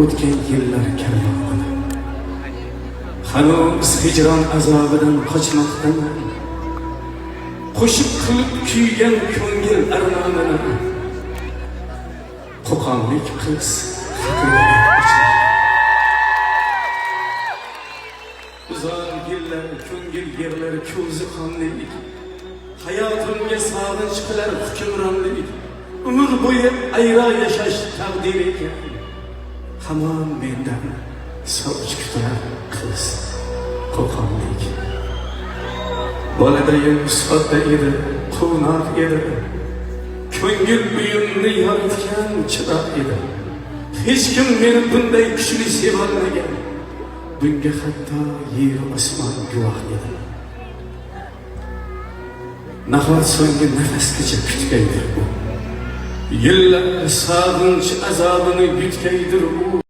o'tgan yillar karvonida. Hanuz hijron azobidan qochmoqdaman. Qo'shiq qilib kuygan ko'ngil armonini. Qo'qonlik qiz uzoq yillar ko'ngil yerlari ko'zi qonlik. Hayotimga sog'inch qilar hukmronlik. Umr bo'yi ayro yashash taqdir ekan. Hamon mendan sovch kutar qiz Qo'qonlik. Boladayim sodda edi, quvnoq edi. Ko'ngil uyimni yoritgan chiroq edi. Hech kim meni bunday kuchli sevolmagan. Bunga hatto yer osmon guvoh edi. Nahot so'nggi nafasgacha kutgaydir u. Yillar sog'inch azobini yutgaydir u.